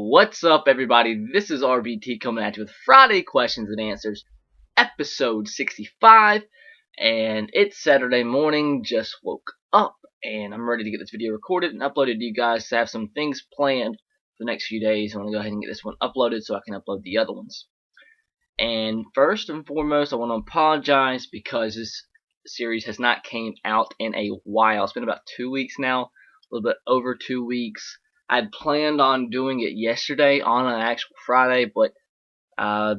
What's up, everybody? This is RBT coming at you with Friday Questions and Answers, episode 65, and it's Saturday morning. Just woke up, and I'm ready to get this video recorded and uploaded to you guys. I have some things planned for the next few days. I want to go ahead and get this one uploaded so I can upload the other ones. And first and foremost, I want to apologize because this series has not came out in a while. It's been about 2 weeks now, a little bit over 2 weeks. I'd planned on doing it yesterday on an actual Friday, but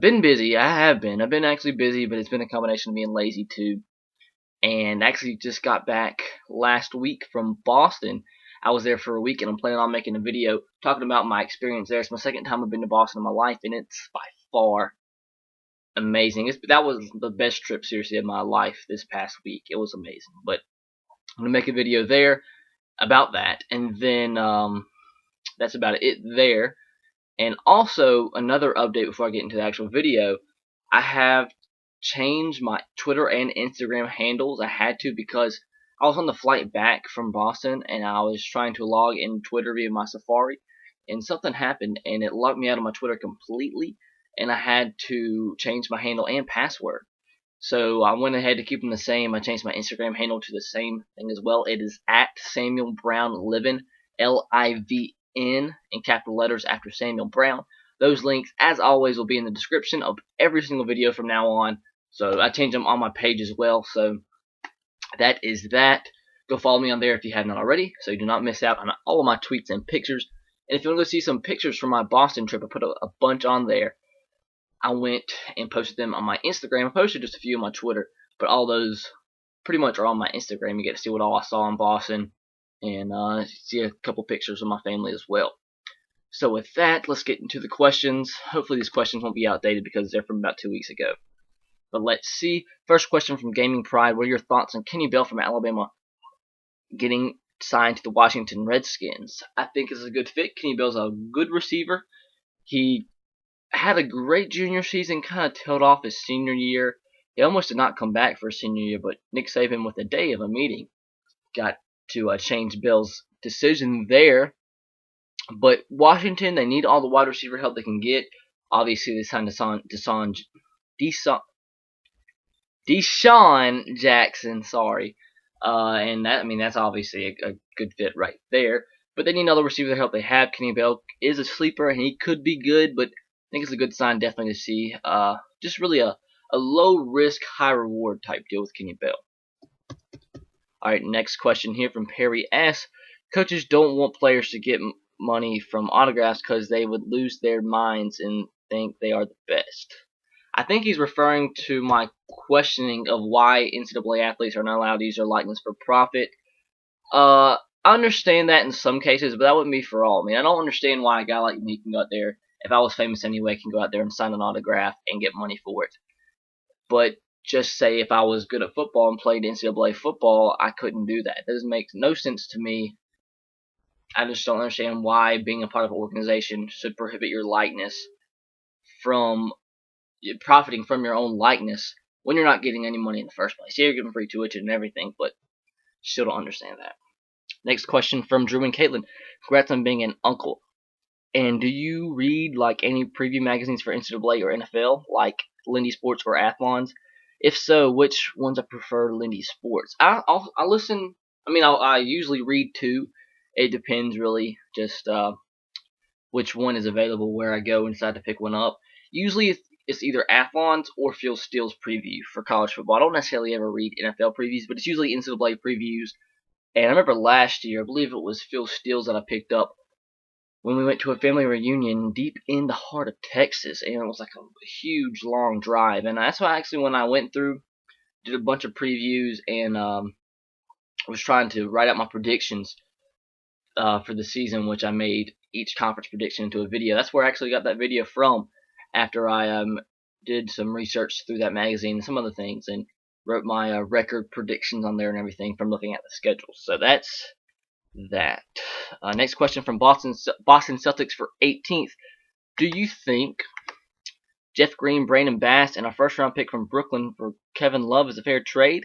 been busy. I've been actually busy, but it's been a combination of being lazy too. And actually just got back last week from Boston. I was there for a week, and I'm planning on making a video talking about my experience there. It's my second time I've been to Boston in my life, and it's by far amazing. That was the best trip, seriously, of my life this past week. It was amazing. But I'm going to make a video there about that, and then that's about it there. And also, another update before I get into the actual video, I have changed my Twitter and Instagram handles. I had to because I was on the flight back from Boston, and I was trying to log in Twitter via my Safari, and something happened, and it locked me out of my Twitter completely, and I had to change my handle and password. So I went ahead to keep them the same. I changed my Instagram handle to the same thing as well. It is at Samuel Brown Livin, Livin, in capital letters after Samuel Brown. Those links, as always, will be in the description of every single video from now on. So I changed them on my page as well. So that is that. Go follow me on there if you haven't already, so you do not miss out on all of my tweets and pictures. And if you want to go see some pictures from my Boston trip, I put a bunch on there. I went and posted them on my Instagram. I posted just a few on my Twitter, but all those pretty much are on my Instagram. You get to see what all I saw in Boston, and see a couple pictures of my family as well. So with that, let's get into the questions. Hopefully these questions won't be outdated because they're from about 2 weeks ago. But let's see. First question from Gaming Pride. What are your thoughts on Kenny Bell from Alabama getting signed to the Washington Redskins? I think it's a good fit. Kenny Bell's a good receiver. He had a great junior season, kind of tailed off his senior year. He almost did not come back for his senior year, but Nick Saban, with a day of a meeting, got to change Bell's decision there. But Washington, they need all the wide receiver help they can get. Obviously, they signed Deshaun Jackson, and that's obviously a good fit right there. But they need all the receiver help they have. Kenny Bell is a sleeper, and he could be good, but I think it's a good sign definitely to see. Just really a low risk, high reward type deal with Kenny Bell. Alright, next question here from Perry S. Coaches don't want players to get money from autographs because they would lose their minds and think they are the best. I think he's referring to my questioning of why NCAA athletes are not allowed to use their likeness for profit. I understand that in some cases, but that wouldn't be for all. I don't understand why a guy like me can go out there, if I was famous anyway, can go out there and sign an autograph and get money for it. But just say if I was good at football and played NCAA football, I couldn't do that. It doesn't make no sense to me. I just don't understand why being a part of an organization should prohibit your likeness from profiting from your own likeness when you're not getting any money in the first place. Yeah, you're getting free tuition and everything, but still don't understand that. Next question from Drew and Caitlin. Congrats on being an uncle. And do you read like any preview magazines for NCAA or NFL, like Lindy Sports or Athlons? If so, which ones I prefer? Lindy Sports. I listen. I usually read two. It depends really, just which one is available where I go and decide to pick one up. Usually it's either Athlons or Phil Steele's preview for college football. I don't necessarily ever read NFL previews, but it's usually NCAA previews. And I remember last year, I believe it was Phil Steele's that I picked up when we went to a family reunion deep in the heart of Texas, and it was like a huge, long drive. And that's why actually when I went through, did a bunch of previews, and was trying to write out my predictions for the season, which I made each conference prediction into a video. That's where I actually got that video from, after I did some research through that magazine and some other things, and wrote my record predictions on there and everything from looking at the schedule. So that's that. Next question from Boston Celtics for 18th. Do you think Jeff Green, Brandon Bass, and a first-round pick from Brooklyn for Kevin Love is a fair trade?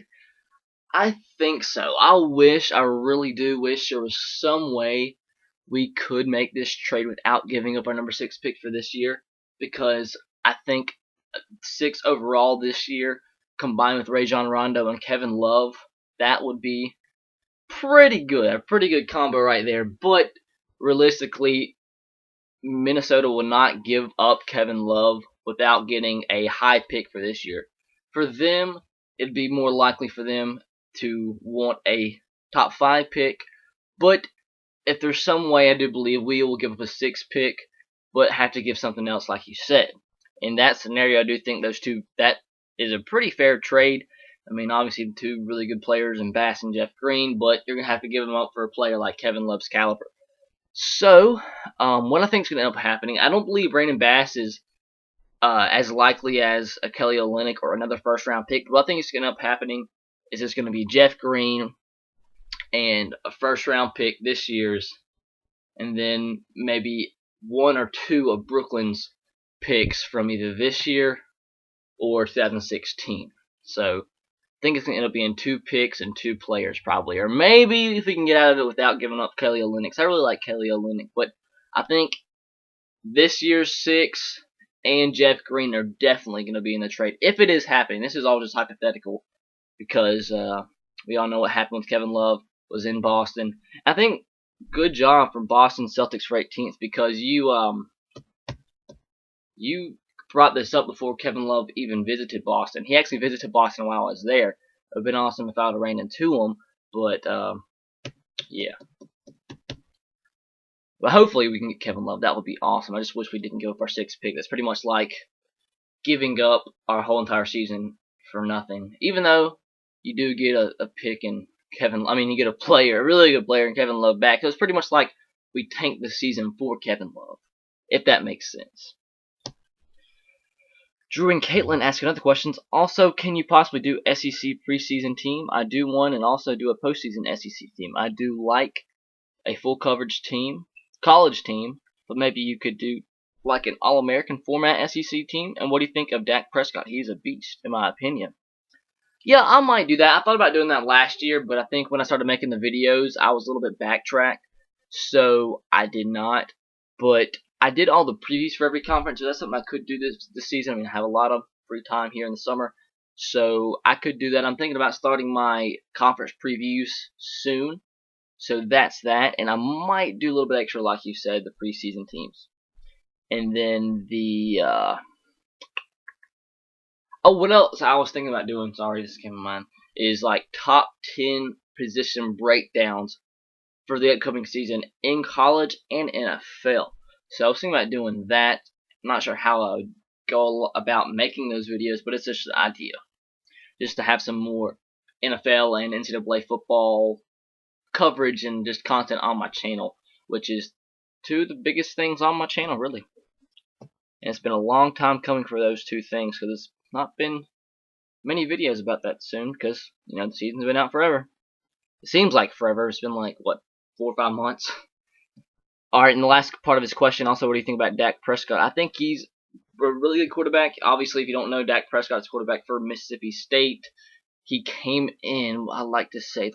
I think so. I really do wish there was some way we could make this trade without giving up our number 6 pick for this year, because I think 6 overall this year, combined with Rajon Rondo and Kevin Love, that would be pretty good. A pretty good combo right there. But realistically, Minnesota will not give up Kevin Love without getting a high pick for this year. For them, it'd be more likely for them to want a top 5 pick. But if there's some way, I do believe we will give up a 6 pick, but have to give something else, like you said. In that scenario, I do think that is a pretty fair trade. I mean, obviously, 2 really good players in Bass and Jeff Green, but you're going to have to give them up for a player like Kevin Love's caliber. So, what I think is going to end up happening, I don't believe Brandon Bass is as likely as a Kelly Olynyk or another first-round pick. What I think is going to end up happening is it's going to be Jeff Green and a first-round pick this year's, and then maybe 1 or 2 of Brooklyn's picks from either this year or 2016. So I think it's going to end up being 2 picks and 2 players probably. Or maybe if we can get out of it without giving up Kelly Olynyk. I really like Kelly Olynyk, but I think this year's 6 and Jeff Green are definitely going to be in the trade. If it is happening, this is all just hypothetical, because we all know what happened with Kevin Love, was in Boston. I think good job for Boston Celtics for 18th, because you brought this up before Kevin Love even visited Boston. He actually visited Boston while I was there. It would have been awesome if I would have ran into him, but yeah. But hopefully we can get Kevin Love. That would be awesome. I just wish we didn't give up our 6th pick. That's pretty much like giving up our whole entire season for nothing. Even though you do get a pick in you get a player, a really good player in Kevin Love back. It was pretty much like we tanked the season for Kevin Love, if that makes sense. Drew and Caitlin ask another question. Also, can you possibly do SEC preseason team? I do one, and also do a postseason SEC team. I do like a full coverage team, college team, but maybe you could do like an All-American format SEC team. And what do you think of Dak Prescott? He's a beast, in my opinion. Yeah, I might do that. I thought about doing that last year, but I think when I started making the videos, I was a little bit backtracked, so I did not. But I did all the previews for every conference, so that's something I could do this season. I mean, I have a lot of free time here in the summer, so I could do that. I'm thinking about starting my conference previews soon, so that's that. And I might do a little bit extra, like you said, the preseason teams. And then what else I was thinking about doing, sorry, this came to mind, is like top 10 position breakdowns for the upcoming season in college and NFL. So I was thinking about doing that. I'm not sure how I would go about making those videos, but it's just an idea. Just to have some more NFL and NCAA football coverage and just content on my channel, which is 2 of the biggest things on my channel, really. And it's been a long time coming for those 2 things, because it's not been many videos about that soon, because, the season's been out forever. It seems like forever. It's been like, what, 4 or 5 months? Alright, and the last part of his question, also, what do you think about Dak Prescott? I think he's a really good quarterback. Obviously, if you don't know, Dak Prescott's quarterback for Mississippi State. He came in, I like to say, I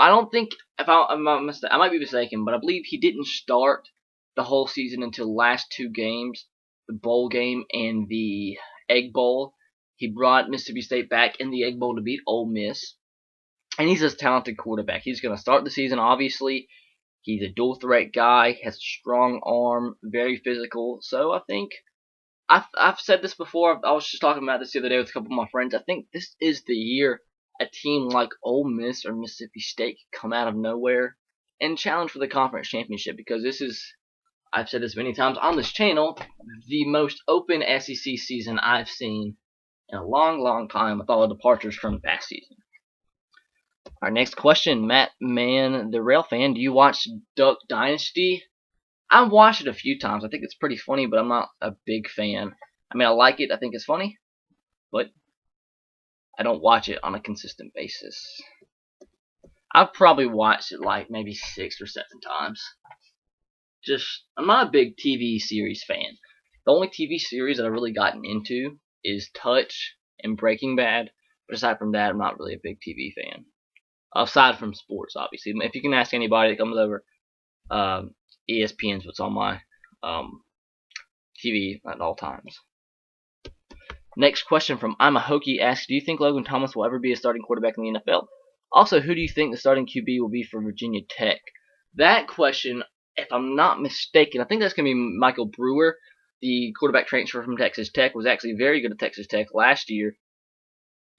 don't think, I might be mistaken, but I believe he didn't start the whole season until the last 2 games, the bowl game and the Egg Bowl. He brought Mississippi State back in the Egg Bowl to beat Ole Miss. And he's a talented quarterback. He's going to start the season, obviously. He's a dual threat guy, has a strong arm, very physical. So I think, I've said this before, I was just talking about this the other day with a couple of my friends. I think this is the year a team like Ole Miss or Mississippi State could come out of nowhere and challenge for the conference championship, because this is, I've said this many times on this channel, the most open SEC season I've seen in a long, long time, with all the departures from the past season. Our next question, Matt Man, the Rail fan, do you watch Duck Dynasty? I've watched it a few times. I think it's pretty funny, but I'm not a big fan. I mean, I like it. I think it's funny, but I don't watch it on a consistent basis. I've probably watched it like maybe 6 or 7 times. I'm not a big TV series fan. The only TV series that I've really gotten into is Touch and Breaking Bad. But aside from that, I'm not really a big TV fan. aside from sports, obviously. If you can ask anybody that comes over, ESPN's what's on my TV at all times. Next question from I'm a Hokie asks, do you think Logan Thomas will ever be a starting quarterback in the NFL? Also, who do you think the starting QB will be for Virginia Tech? That question, if I'm not mistaken, I think that's going to be Michael Brewer. The quarterback transfer from Texas Tech was actually very good at Texas Tech last year.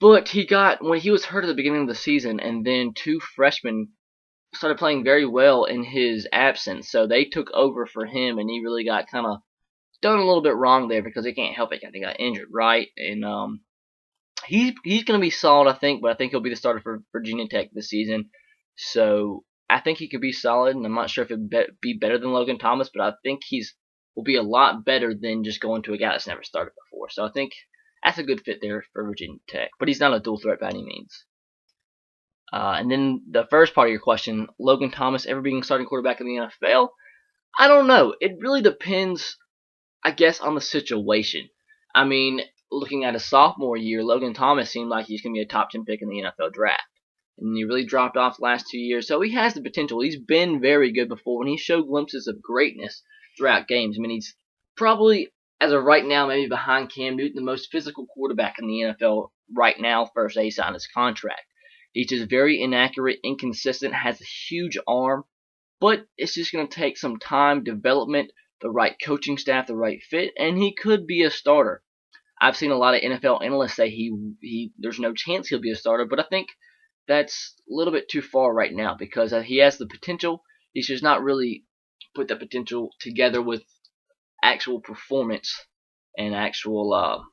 But when he was hurt at the beginning of the season, and then 2 freshmen started playing very well in his absence. So they took over for him, and he really got kind of done a little bit wrong there because he can't help it. I think he got injured, right? And he's going to be solid, I think, but I think he'll be the starter for Virginia Tech this season. So I think he could be solid, and I'm not sure if it'd be better than Logan Thomas, but I think will be a lot better than just going to a guy that's never started before. So I think that's a good fit there for Virginia Tech, but he's not a dual threat by any means. And then the first part of your question, Logan Thomas ever being starting quarterback in the NFL? I don't know. It really depends, I guess, on the situation. I mean, looking at his sophomore year, Logan Thomas seemed like he's going to be a top 10 pick in the NFL draft. And he really dropped off the last 2 years, so he has the potential. He's been very good before, and he showed glimpses of greatness throughout games. I mean, he's probably, as of right now, maybe behind Cam Newton, the most physical quarterback in the NFL right now, first day he signed his contract. He's just very inaccurate, inconsistent, has a huge arm, but it's just going to take some time, development, the right coaching staff, the right fit, and he could be a starter. I've seen a lot of NFL analysts say there's no chance he'll be a starter, but I think that's a little bit too far right now because he has the potential. He's just not really put that potential together with actual performance and actual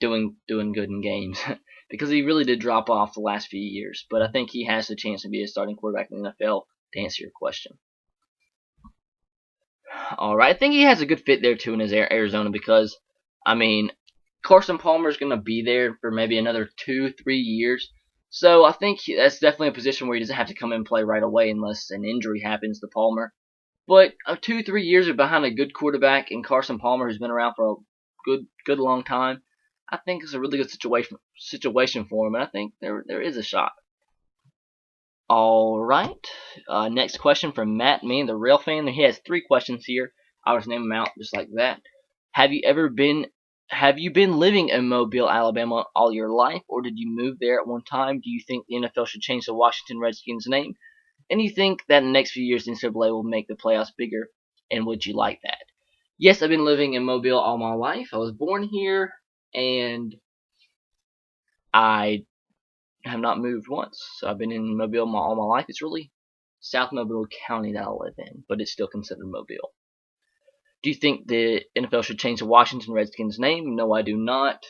doing good in games because he really did drop off the last few years. But I think he has the chance to be a starting quarterback in the NFL, to answer your question. All right, I think he has a good fit there too in his Arizona because, I mean, Carson Palmer is going to be there for maybe another 2-3 years. So I think that's definitely a position where he doesn't have to come in and play right away unless an injury happens to Palmer. But 2-3 years behind a good quarterback in Carson Palmer, who's been around for a good long time, I think it's a really good situation for him, and I think there is a shot. All right. Next question from Matt, the Rail fan. He has 3 questions here. I'll just name them out just like that. Have you been living in Mobile, Alabama all your life, or did you move there at one time? Do you think the NFL should change the Washington Redskins name? And do you think that in the next few years the NCAA will make the playoffs bigger? And would you like that? Yes, I've been living in Mobile all my life. I was born here, and I have not moved once. So I've been in Mobile all my life. It's really South Mobile County that I live in, but it's still considered Mobile. Do you think the NFL should change the Washington Redskins name? No, I do not.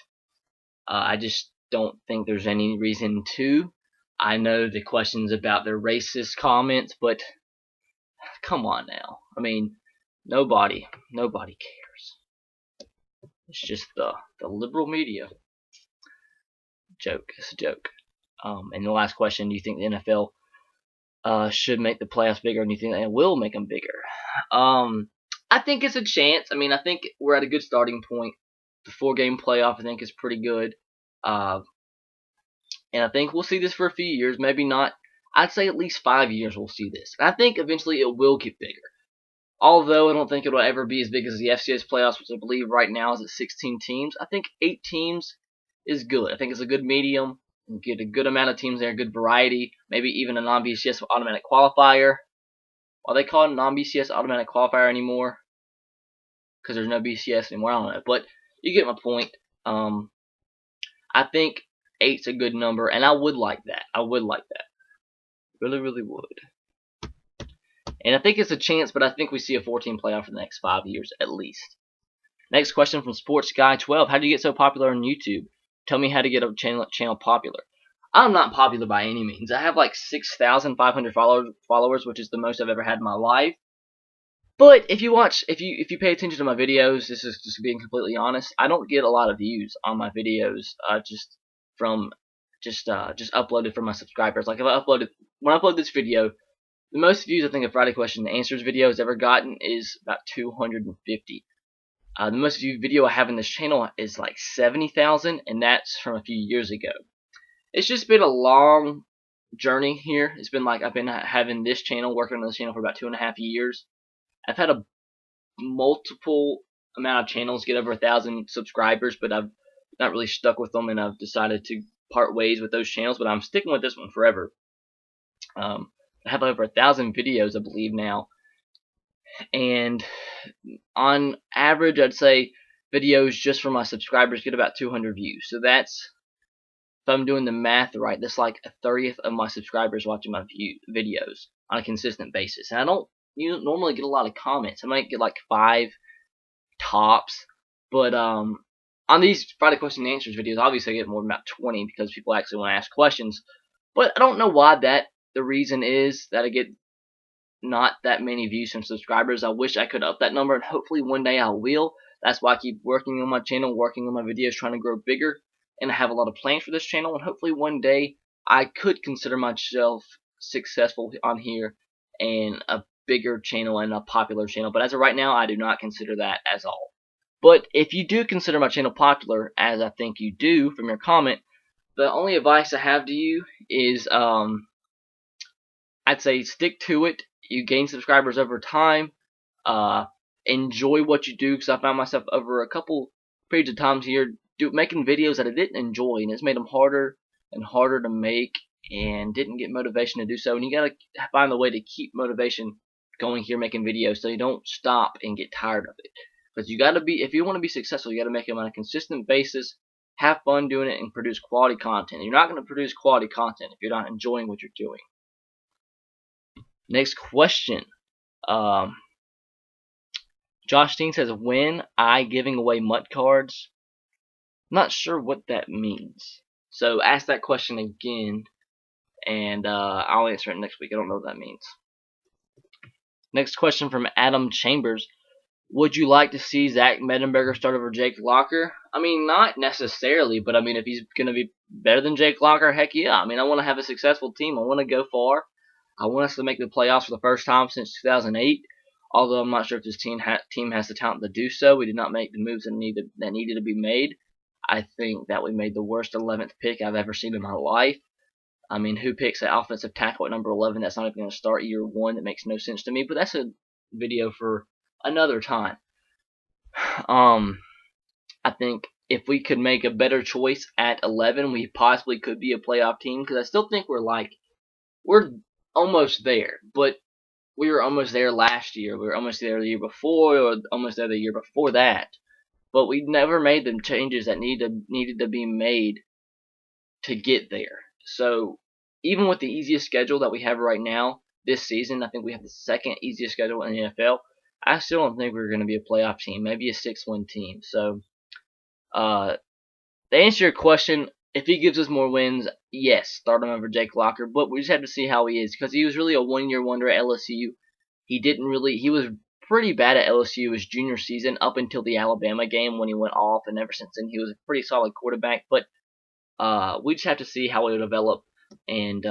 I just don't think there's any reason to. I know the questions about their racist comments, but come on now. I mean, nobody cares. It's just the liberal media. It's a joke. And the last question, do you think the NFL should make the playoffs bigger, and do you think they will make them bigger? I think it's a chance. I mean, I think we're at a good starting point. The 4-game playoff, I think, is pretty good. And I think we'll see this for a few years. Maybe not. I'd say at least 5 years we'll see this. And I think eventually it will get bigger. Although I don't think it will ever be as big as the FCS playoffs, which I believe right now is at 16 teams. I think 8 teams is good. I think it's a good medium. You get a good amount of teams there, good variety. Maybe even a non-BCS automatic qualifier. Are they called a non-BCS automatic qualifier anymore? Because there's no BCS anymore. I don't know. But you get my point. I think 8's a good number, and I would like that. Really, really would. And I think it's a chance, but I think we see a 14 playoff for the next 5 years at least. Next question from Sports Guy 12. How do you get so popular on YouTube? Tell me how to get a channel popular. I'm not popular by any means. I have like 6,500 followers, which is the most I've ever had in my life. But if you pay attention to my videos, this is just being completely honest, I don't get a lot of views on my videos. Just uploaded from my subscribers. Like when I upload this video, the most views I think a Friday Question and Answers video has ever gotten is about 250. The most viewed video I have in this channel is like 70,000, and that's from a few years ago. It's just been a long journey here. It's been like I've been having this channel, working on this channel for about 2.5 years. I've had a multiple amount of channels get over 1,000 subscribers, but I've not really stuck with them, and I've decided to part ways with those channels. But I'm sticking with this one forever. I have over 1,000 videos, I believe now, and on average, I'd say videos just for my subscribers get about 200 views. So that's, if I'm doing the math right, that's like 1/30 of my subscribers watching my videos on a consistent basis. And I don't normally get a lot of comments. I might get like 5 tops, but on these Friday question and answers videos, obviously I get more than about 20 because people actually want to ask questions. But I don't know why the reason is that I get not that many views from subscribers. I wish I could up that number, and hopefully one day I will. That's why I keep working on my channel, working on my videos, trying to grow bigger, and I have a lot of plans for this channel, and hopefully one day I could consider myself successful on here and a bigger channel and a popular channel. But as of right now, I do not consider that as all. But if you do consider my channel popular, as I think you do from your comment, the only advice I have to you is I'd say stick to it. You gain subscribers over time. Enjoy what you do, because I found myself over a couple periods of times here making videos that I didn't enjoy, and it's made them harder and harder to make, and didn't get motivation to do so. And you gotta find a way to keep motivation going here making videos, so you don't stop and get tired of it. Because you gotta be, if you want to be successful, you gotta make them on a consistent basis, have fun doing it, and produce quality content. You're not gonna produce quality content if you're not enjoying what you're doing. Next question. Josh Dean says, when I giving away MUT cards? Not sure what that means. So ask that question again, and I'll answer it next week. I don't know what that means. Next question from Adam Chambers. Would you like to see Zach Mettenberger start over Jake Locker? I mean, not necessarily, but I mean, if he's going to be better than Jake Locker, heck yeah. I mean, I want to have a successful team. I want to go far. I want us to make the playoffs for the first time since 2008. Although I'm not sure if this team has the talent to do so. We did not make the moves that needed to be made. I think that we made the worst 11th pick I've ever seen in my life. I mean, who picks an offensive tackle at number 11 that's not even going to start year one? That makes no sense to me. But that's a video for another time. I think if we could make a better choice at 11, we possibly could be a playoff team. Because I still think we're almost there. But we were almost there last year. We were almost there the year before, or almost there the year before that. But we never made the changes that needed to be made to get there. So even with the easiest schedule that we have right now this season, I think we have the second easiest schedule in the NFL. I still don't think we're going to be a playoff team, maybe a 6-win team. So to answer your question, if he gives us more wins, yes, start him over Jake Locker. But we just have to see how he is, because he was really a one-year wonder at LSU. He was pretty bad at LSU his junior season up until the Alabama game when he went off, and ever since then he was a pretty solid quarterback. But we just have to see how he'll develop, and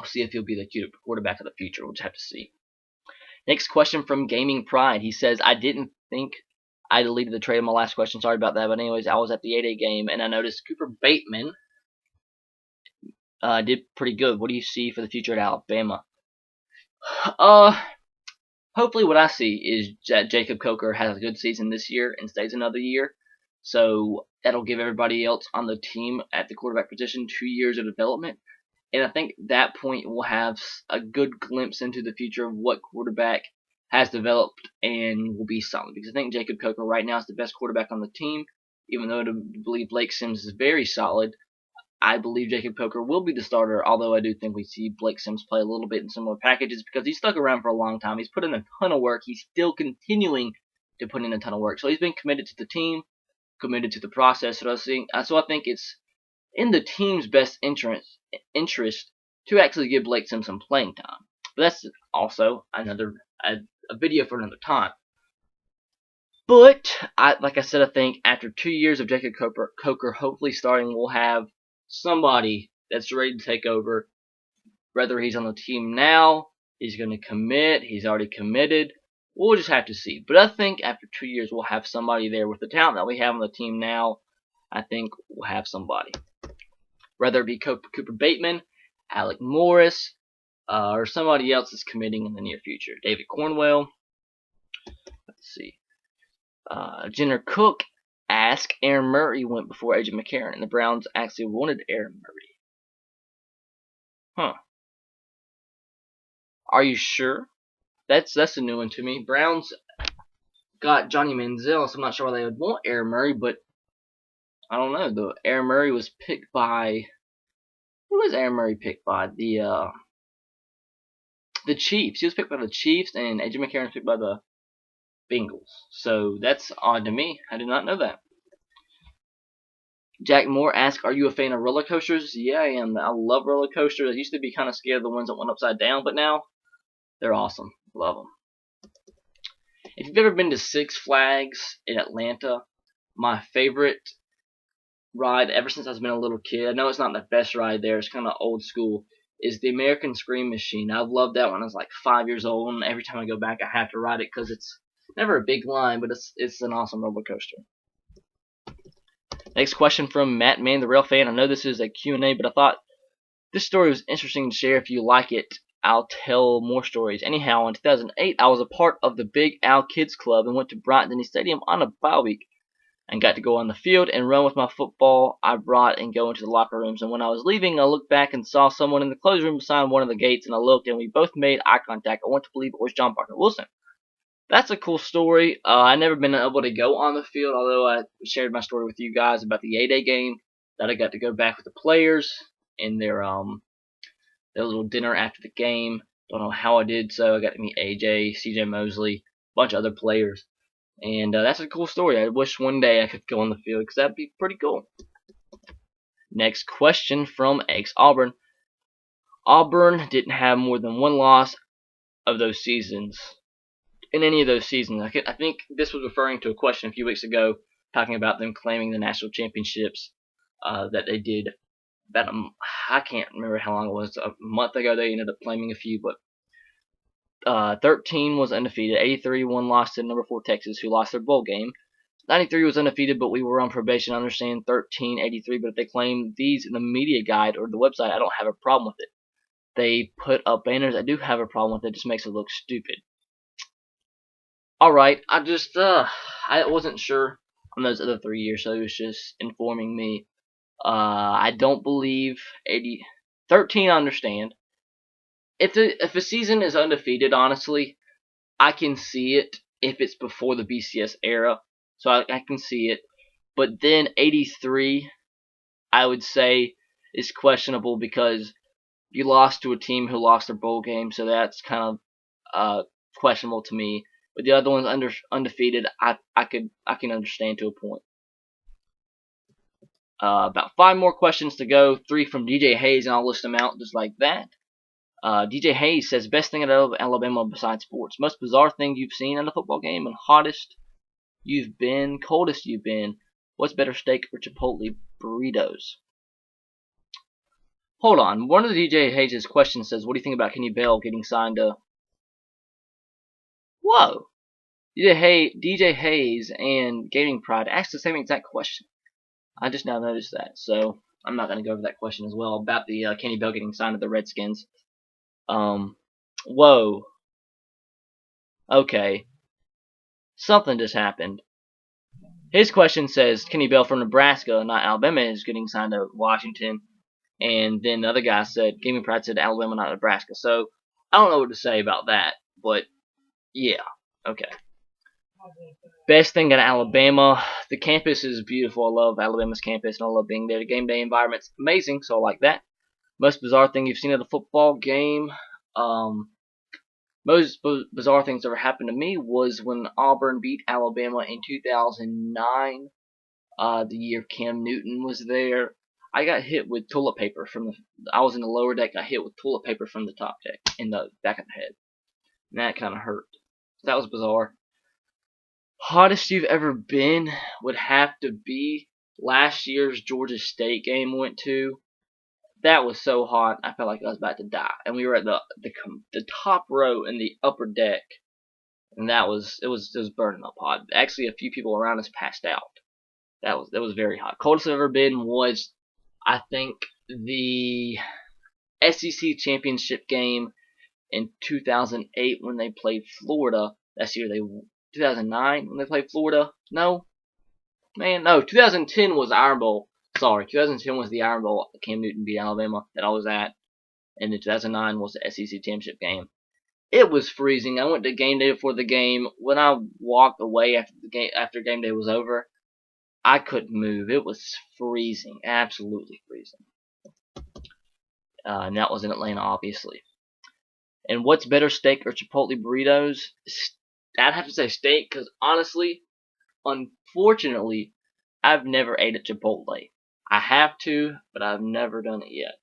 see if he'll be the quarterback of the future. We'll just have to see. Next question from Gaming Pride. He says, I didn't think I deleted the trade on my last question. Sorry about that. But anyways, I was at the 8A game, and I noticed Cooper Bateman did pretty good. What do you see for the future at Alabama? Hopefully what I see is that Jacob Coker has a good season this year and stays another year. So that'll give everybody else on the team at the quarterback position 2 years of development. And I think at that point we'll have a good glimpse into the future of what quarterback has developed and will be solid. Because I think Jacob Coker right now is the best quarterback on the team. Even though I believe Blake Sims is very solid, I believe Jacob Coker will be the starter, although I do think we see Blake Sims play a little bit in similar packages because he's stuck around for a long time. He's put in a ton of work. He's still continuing to put in a ton of work. So he's been committed to the team, committed to the process. So I think it's in the team's best interest to actually give Blake Sims some playing time. But that's also a video for another time. But like I said, I think after 2 years of Jacob Coker hopefully starting, we'll have somebody that's ready to take over. Whether he's on the team now, he's going to commit, he's already committed. We'll just have to see. But I think after 2 years, we'll have somebody there with the talent that we have on the team now. I think we'll have somebody. Whether it be Cooper Bateman Alec Morris, or somebody else is committing in the near future. David Cornwell. Let's see. Jenner Cook asked Aaron Murray went before AJ McCarron, and the Browns actually wanted Aaron Murray. Huh. Are you sure? That's a new one to me. Browns got Johnny Manziel, so I'm not sure why they would want Aaron Murray, but I don't know. The Aaron Murray was picked by, who was Aaron Murray picked by? The Chiefs. He was picked by the Chiefs, and AJ McCarron was picked by the Bengals. So that's odd to me. I did not know that. Jack Moore asked, "Are you a fan of roller coasters?" Yeah, I am. I love roller coasters. I used to be kind of scared of the ones that went upside down, but now they're awesome. Love them. If you've ever been to Six Flags in Atlanta, my favorite ride ever since I've been a little kid, I know it's not the best ride there, it's kind of old school, is the American Scream Machine. I've loved that when I was like 5 years old, and every time I go back I have to ride it because it's never a big line, but it's an awesome roller coaster. Next question from Matt Man, the Real Fan. I know this is a Q&A, but I thought this story was interesting to share. If you like it, I'll tell more stories. Anyhow, in 2008, I was a part of the Big Al Kids Club and went to Bryant-Denny Stadium on a bye week and got to go on the field and run with my football I brought and go into the locker rooms. And when I was leaving, I looked back and saw someone in the closing room beside one of the gates, and I looked, and we both made eye contact. I want to believe it was John Parker Wilson. That's a cool story. I never been able to go on the field, although I shared my story with you guys about the A-Day game that I got to go back with the players in their little dinner after the game. Don't know how I did so. I got to meet AJ, CJ Mosley, a bunch of other players. And that's a cool story. I wish one day I could go on the field because that'd be pretty cool. Next question from Eggs Auburn. Auburn didn't have more than one loss of those seasons. In any of those seasons. I think this was referring to a question a few weeks ago talking about them claiming the national championships that they did. I can't remember how long it was. A month ago they ended up claiming a few, but 13 was undefeated. 83 one loss to number 4 Texas, who lost their bowl game. 93 was undefeated, but we were on probation. I understand 13, 83, but if they claim these in the media guide or the website, I don't have a problem with it. They put up banners. I do have a problem with it. It just makes it look stupid. Alright, I wasn't sure on those other 3 years, so it was just informing me. I don't believe 13, I understand. If a season is undefeated, honestly, I can see it if it's before the BCS era, so I can see it. But then 83, I would say, is questionable because you lost to a team who lost their bowl game, so that's kind of questionable to me. But the other ones undefeated, I can understand to a point. About 5 more questions to go. 3 from DJ Hayes, and I'll list them out just like that. DJ Hayes says, best thing out of Alabama besides sports. Most bizarre thing you've seen in a football game, and hottest you've been, coldest you've been. What's better, steak or Chipotle burritos? Hold on. One of the DJ Hayes' questions says, what do you think about Kenny Bell getting signed to... Whoa! DJ Hayes and Gaming Pride asked the same exact question. I just now noticed that, so I'm not going to go over that question as well about the Kenny Bell getting signed to the Redskins. Whoa. Okay. Something just happened. His question says Kenny Bell from Nebraska, not Alabama, is getting signed to Washington. And then the other guy said, Gaming Pride said Alabama, not Nebraska. So, I don't know what to say about that, but yeah. Okay. Best thing at Alabama, the campus is beautiful. I love Alabama's campus, and I love being there. The game day environment's amazing, so I like that. Most bizarre thing you've seen at a football game, most bizarre things that ever happened to me was when Auburn beat Alabama in 2009, the year Cam Newton was there. I got hit with toilet paper I was in the lower deck, got hit with toilet paper from the top deck, in the back of the head. And that kind of hurt. That was bizarre. Hottest you've ever been would have to be last year's Georgia State game we went to. That was so hot, I felt like I was about to die. And we were at the top row in the upper deck, and it was burning up hot. Actually, a few people around us passed out. That was very hot. Coldest I've ever been was, I think, the SEC championship game in 2008 when they played Florida. That's year 2009 when they played Florida. No, 2010 was the Iron Bowl. Sorry, 2010 was the Iron Bowl. Cam Newton beat Alabama that I was at, and then 2009 was the SEC championship game. It was freezing. I went to game day before the game. When I walked away after game day was over, I couldn't move. It was freezing, absolutely freezing. And that was in Atlanta, obviously. And what's better, steak or Chipotle burritos? I'd have to say steak, because honestly, unfortunately, I've never ate at Chipotle. I have to, but I've never done it yet.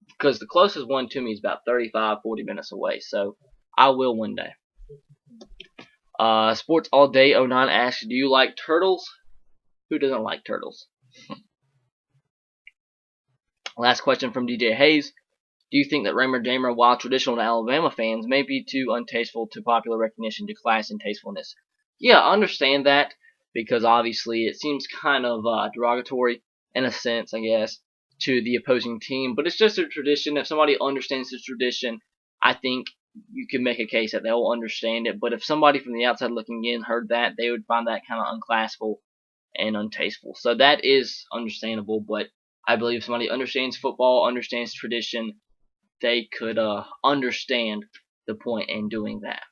Because the closest one to me is about 35, 40 minutes away. So I will one day. Sports All Day 09 asks, do you like turtles? Who doesn't like turtles? Last question from DJ Hayes. Do you think that Raymer Jamer, while traditional to Alabama fans, may be too untasteful to popular recognition to class and tastefulness? Yeah, I understand that, because obviously it seems kind of derogatory in a sense, I guess, to the opposing team. But it's just a tradition. If somebody understands the tradition, I think you can make a case that they'll understand it. But if somebody from the outside looking in heard that, they would find that kind of unclassful and untasteful. So that is understandable, but I believe if somebody understands football, understands tradition, they could understand the point in doing that.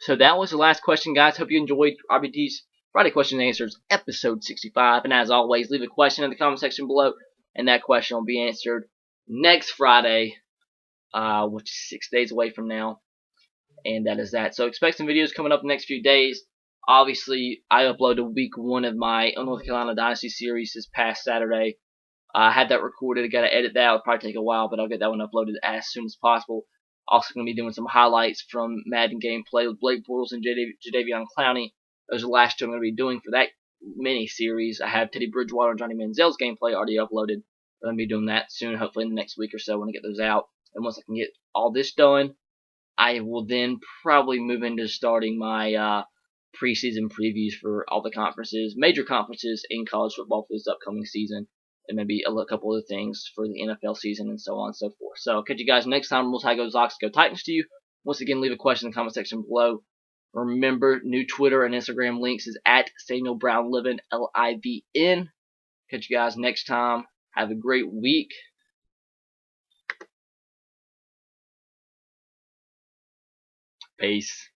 So that was the last question, guys. Hope you enjoyed RBT's Friday Question and Answers, episode 65. And as always, leave a question in the comment section below, and that question will be answered next Friday, which is 6 days away from now. And that is that. So expect some videos coming up in the next few days. Obviously, I uploaded week 1 of my North Carolina Dynasty series this past Saturday. I had that recorded. I got to edit that. It'll probably take a while, but I'll get that one uploaded as soon as possible. Also going to be doing some highlights from Madden gameplay with Blake Bortles and Jadeveon Clowney. Those are the last two I'm going to be doing for that mini series. I have Teddy Bridgewater and Johnny Manziel's gameplay already uploaded. I'm going to be doing that soon, hopefully in the next week or so when I get those out. And once I can get all this done, I will then probably move into starting my preseason previews for all the conferences, major conferences in college football for this upcoming season, and maybe a couple other things for the NFL season and so on and so forth. So I'll catch you guys next time. We'll tag those Ox Go Titans to you. Once again, leave a question in the comment section below. Remember, new Twitter and Instagram links is at Samuel Brown Livin, LIVN. Catch you guys next time. Have a great week. Peace.